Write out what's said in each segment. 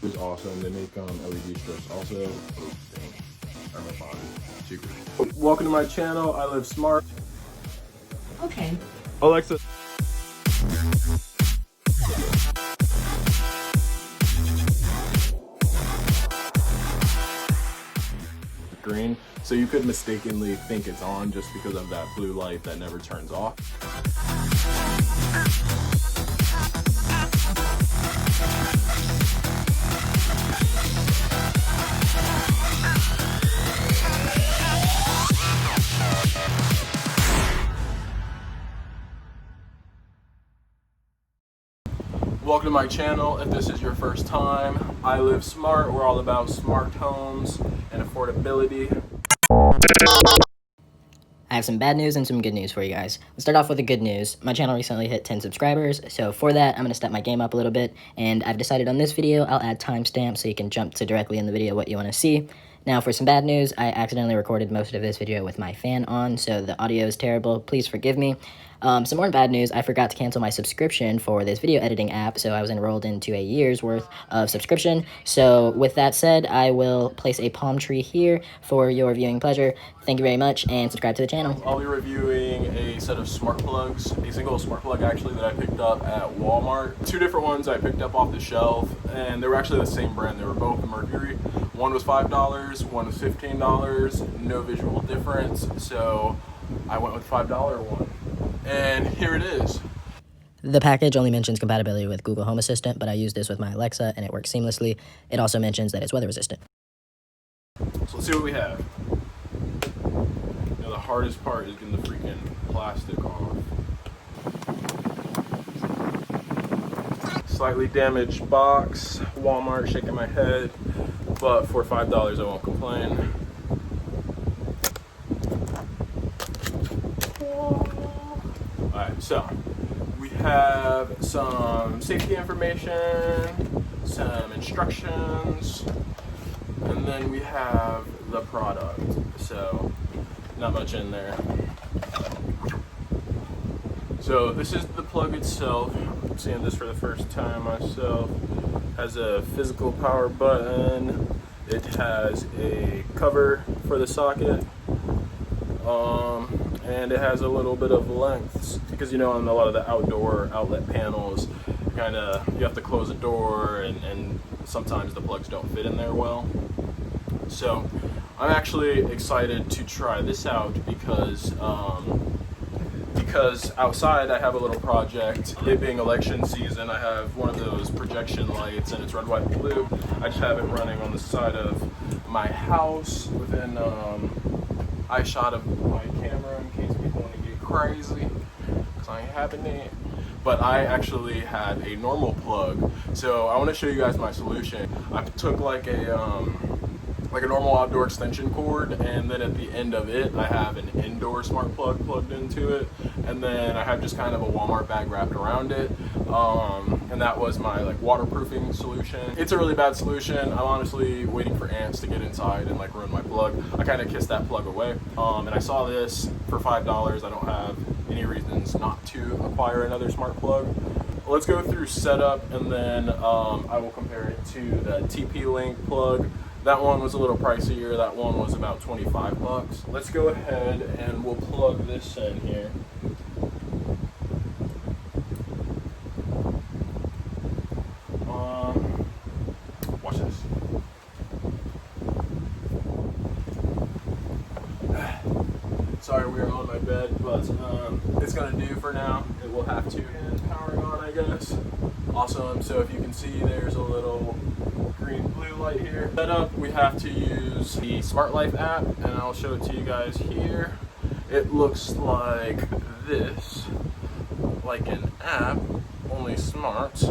It's awesome. They make LED strips also. Oh, dang. Are my body super. Welcome to my channel. I live smart. Okay. Alexa. Green, so you could mistakenly think it's on just because of that blue light that never turns off. Welcome to my channel. If this is your first time, I live smart. We're all about smart homes and affordability. I have some bad news and some good news for you guys. Let's start off with the good news. My channel recently hit 10 subscribers, so for that, I'm going to step my game up a little bit, and I've decided on this video, I'll add timestamps so you can jump to directly in the video what you want to see. Now, for some bad news, I accidentally recorded most of this video with my fan on, so the audio is terrible. Please forgive me. Some more bad news, I forgot to cancel my subscription for this video editing app, so I was enrolled into a year's worth of subscription. So with that said, I will place a palm tree here for your viewing pleasure. Thank you very much, and subscribe to the channel. I'll be reviewing a set of smart plugs, a single smart plug actually that I picked up at Walmart. Two different ones I picked up off the shelf, and they were actually the same brand. They were both Merkury. One was $5, one was $15, no visual difference, so I went with the $5 one. And here it is. The package only mentions compatibility with Google Home Assistant, but I use this with my Alexa and it works seamlessly. It also mentions that it's weather resistant. So let's see what we have. Now the hardest part is getting the freaking plastic off. Slightly damaged box. Walmart, shaking my head, but for $5 I won't complain. Alright, so we have some safety information, some instructions, and then we have the product. So not much in there. So this is the plug itself. I'm seeing this for the first time myself. Has a physical power button. It has a cover for the socket. And it has a little bit of length because you know on a lot of the outdoor outlet panels you have to close the door and sometimes the plugs don't fit in there well. So I'm actually excited to try this out because outside I have a little project. It being election season, I have one of those projection lights and it's red, white, and blue. I just have it running on the side of my house within eye shot of my camera in case people want to get crazy, because I ain't having it. But I actually had a normal plug, so I want to show you guys my solution. I took like a normal outdoor extension cord, and then at the end of it I have an indoor smart plug plugged into it, and then I have just kind of a Walmart bag wrapped around it, and that was my waterproofing solution. It's a really bad solution. I'm honestly waiting for ants to get inside and ruin my plug. I kind of kissed that plug away, and I saw this for $5. I don't have any reasons not to acquire another smart plug. Let's go through setup, and then I will compare it to the TP-Link plug. That one was a little pricier. That one was about 25 bucks. Let's go ahead and we'll plug this in here. Watch this. Sorry, we are on my bed, but it's gonna do for now. It will have to. And powering on, I guess. Awesome. So if you can see, there's a little green blue light here. Setup, we have to use the Smart Life app, and I'll show it to you guys here. It looks like this, like an app, only smart.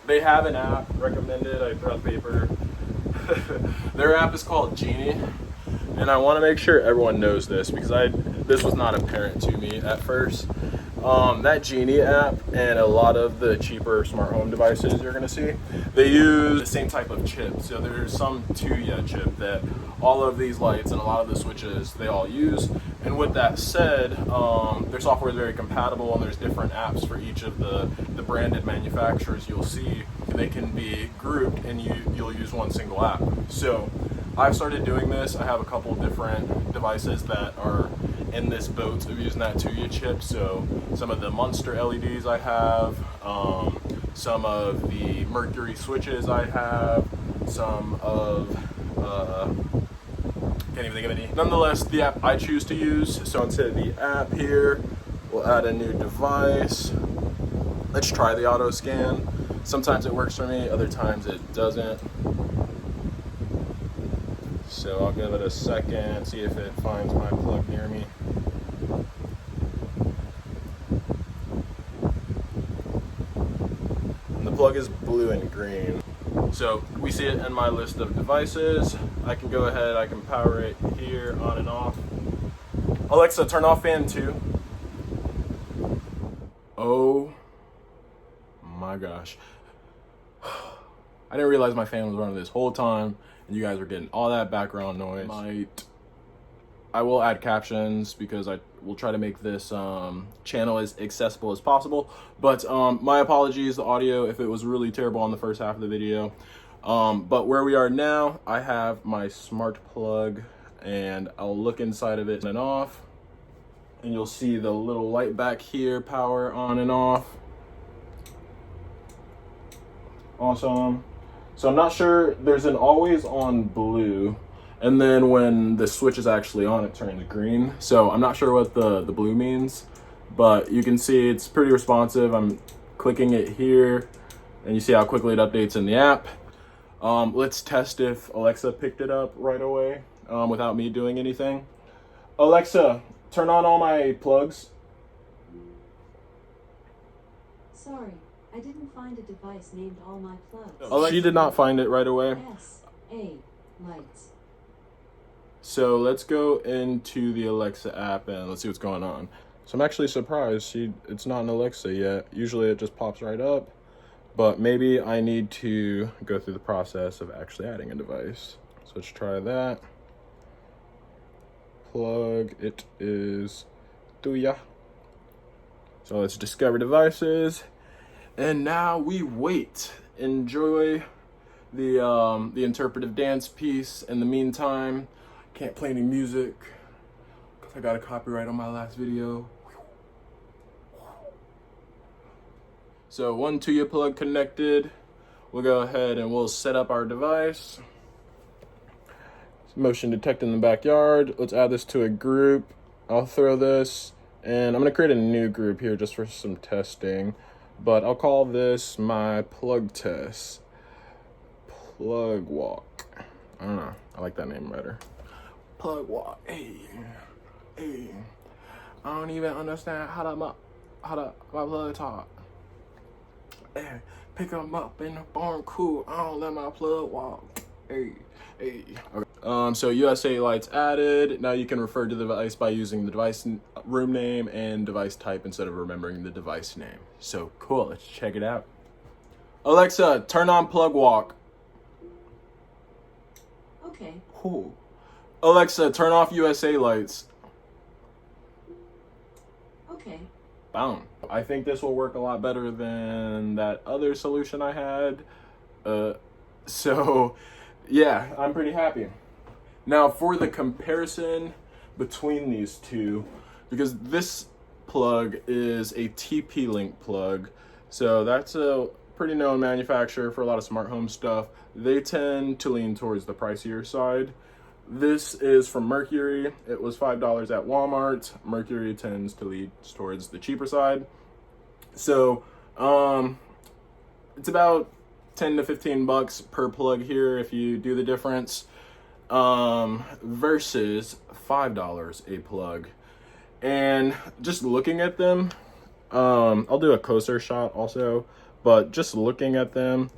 They have an app recommended. I threw out the paper. Their app is called Geeni, and I want to make sure everyone knows this because this was not apparent to me at first. That Geeni app and a lot of the cheaper smart home devices you're gonna see, they use the same type of chip. So there's some 2 chip that all of these lights and a lot of the switches, they all use. And with that said, their software is very compatible, and there's different apps for each of the branded manufacturers you'll see they can be grouped and you'll use one single app. So I've started doing this. I have a couple different devices that are in this boat of using that 2U chip. So some of the Monster LEDs I have, some of the Merkury switches I have, some of, can't even think of any. Nonetheless, the app I choose to use, so instead of the app here, we'll add a new device. Let's try the auto scan. Sometimes it works for me, other times it doesn't. So I'll give it a second, see if it finds my plug near me. And the plug is blue and green. So we see it in my list of devices. I can go ahead, I can power it here on and off. Alexa, turn off fan 2. Oh my gosh. I didn't realize my fan was running this whole time and you guys are getting all that background noise. I will add captions because I will try to make this channel as accessible as possible. But my apologies, the audio, if it was really terrible on the first half of the video. But where we are now, I have my smart plug and I'll look inside of it and off. And you'll see the little light back here, power on and off. Awesome. So I'm not sure, there's an always on blue, and then when the switch is actually on, it turns green. So I'm not sure what the blue means, but you can see it's pretty responsive. I'm clicking it here, and you see how quickly it updates in the app. Let's test if Alexa picked it up right away without me doing anything. Alexa, turn on all my plugs. Sorry, I didn't find a device named All My Plugs. Oh, she did not find it right away. S.A. lights. So let's go into the Alexa app and let's see what's going on. So I'm actually surprised it's not an Alexa yet. Usually it just pops right up, but maybe I need to go through the process of actually adding a device. So let's try that. Plug, it is Tuya. So let's discover devices. And now we wait. Enjoy the interpretive dance piece. In the meantime, can't play any music because I got a copyright on my last video. So 1 2U plug connected. We'll go ahead and we'll set up our device. Motion detect in the backyard. Let's add this to a group. I'll throw this and I'm gonna create a new group here just for some testing. But I'll call this my plug test. Plug walk. I don't know. I like that name better. Plug walk. Hey. Hey. I don't even understand how my plug talk. Hey, pick them up in the barn cool. I don't let my plug walk. Hey. Hey. Okay. So USA lights added. Now you can refer to the device by using the device room name and device type instead of remembering the device name. So cool, let's check it out. Alexa, turn on plug walk. Okay. Cool. Alexa, turn off USA lights. Okay. Boom. I think this will work a lot better than that other solution I had. So yeah, I'm pretty happy. Now for the comparison between these two, because this plug is a TP-Link plug, so that's a pretty known manufacturer for a lot of smart home stuff. They tend to lean towards the pricier side. This is from Merkury. It was $5 at Walmart. Merkury tends to lean towards the cheaper side. So it's about 10 to 15 bucks per plug here if you do the difference, versus $5 a plug. And just looking at them, I'll do a closer shot also, but just looking at them,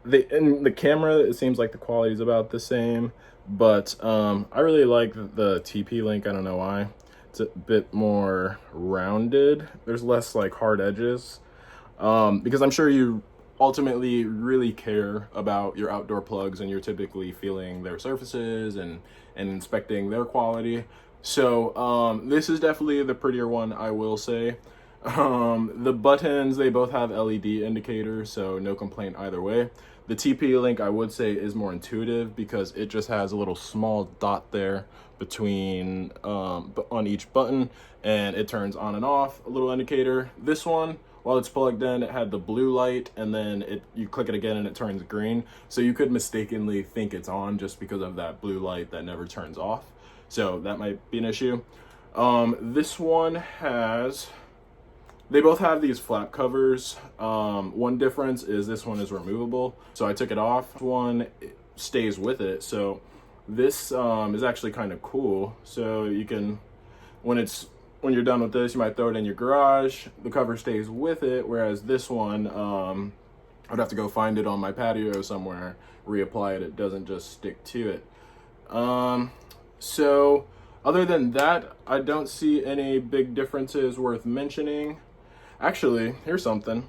in the camera, it seems like the quality is about the same, but I really like the TP-Link. I don't know why. It's a bit more rounded. There's less like hard edges, because I'm sure you ultimately really care about your outdoor plugs and you're typically feeling their surfaces and inspecting their quality. So this is definitely the prettier one, I will say. The buttons, they both have LED indicators, so no complaint either way. The TP link, I would say, is more intuitive because it just has a little small dot there between on each button, and it turns on and off, a little indicator. This one, while it's plugged in, it had the blue light, and then you click it again and it turns green. So you could mistakenly think it's on just because of that blue light that never turns off. So that might be an issue. This one has, they both have these flap covers. One difference is this one is removable. So I took it off. One stays with it. So this is actually kind of cool. So you can, when you're done with this, you might throw it in your garage. The cover stays with it. Whereas this one, I'd have to go find it on my patio somewhere, reapply it. It doesn't just stick to it. So other than that, I don't see any big differences worth mentioning. Actually, here's something.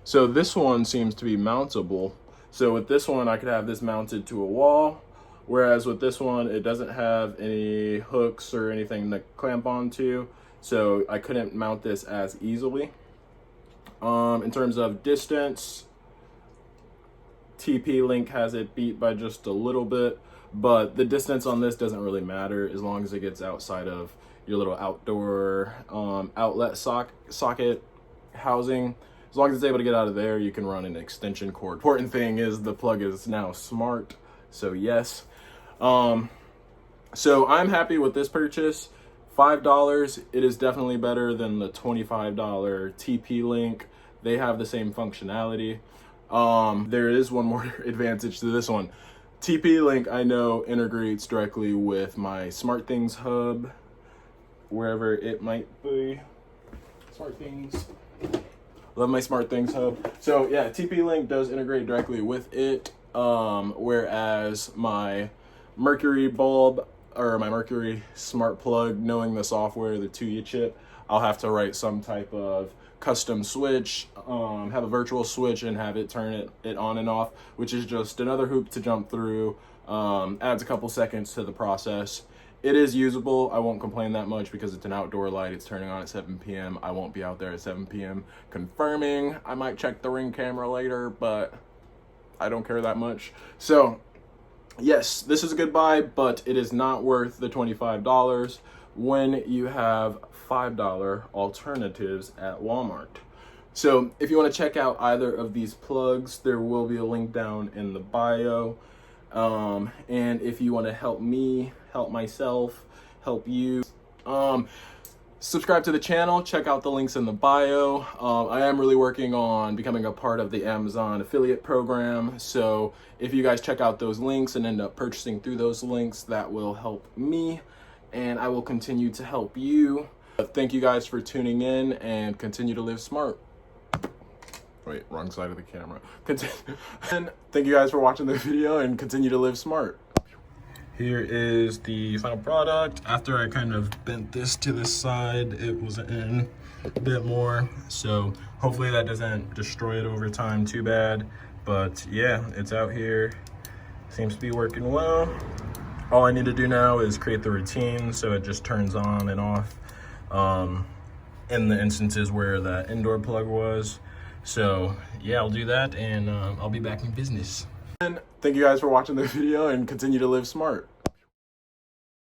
So this one seems to be mountable. So with this one, I could have this mounted to a wall, whereas with this one, it doesn't have any hooks or anything to clamp onto, so I couldn't mount this as easily. In terms of distance, TP-Link has it beat by just a little bit, but the distance on this doesn't really matter as long as it gets outside of your little outdoor outlet socket housing. As long as it's able to get out of there, you can run an extension cord. Important thing is the plug is now smart, so yes. So I'm happy with this purchase. $5, it is definitely better than the $25 TP-Link. They have the same functionality. There is one more advantage to this one. TP-Link, I know, integrates directly with my SmartThings hub, wherever it might be. SmartThings. Love my SmartThings hub. So yeah, TP-Link does integrate directly with it, whereas my Merkury bulb, or my Merkury smart plug, knowing the software, the 2U chip, I'll have to write some type of custom switch, have a virtual switch and have it turn it on and off, which is just another hoop to jump through. Adds a couple seconds to the process. It is usable. I won't complain that much because it's an outdoor light. It's turning on at 7 p.m. I won't be out there at 7 p.m. confirming. I might check the Ring camera later, but I don't care that much. So yes, this is a good buy, but it is not worth the $25 when you have $5 alternatives at Walmart. So if you want to check out either of these plugs, there will be a link down in the bio. And if you want to help me, help myself, help you, subscribe to the channel, check out the links in the bio. I am really working on becoming a part of the Amazon affiliate program. So if you guys check out those links and end up purchasing through those links, that will help me and I will continue to help you. Thank you guys for tuning in and continue to live smart. Wait, wrong side of the camera. And thank you guys for watching the video and continue to live smart. Here is the final product. After I kind of bent this to the side, it was in a bit more. So hopefully that doesn't destroy it over time too bad. But yeah, it's out here. Seems to be working well. All I need to do now is create the routine so it just turns on and off in the instances where that indoor plug was. So yeah, I'll do that and I'll be back in business. And thank you guys for watching the video and continue to live smart.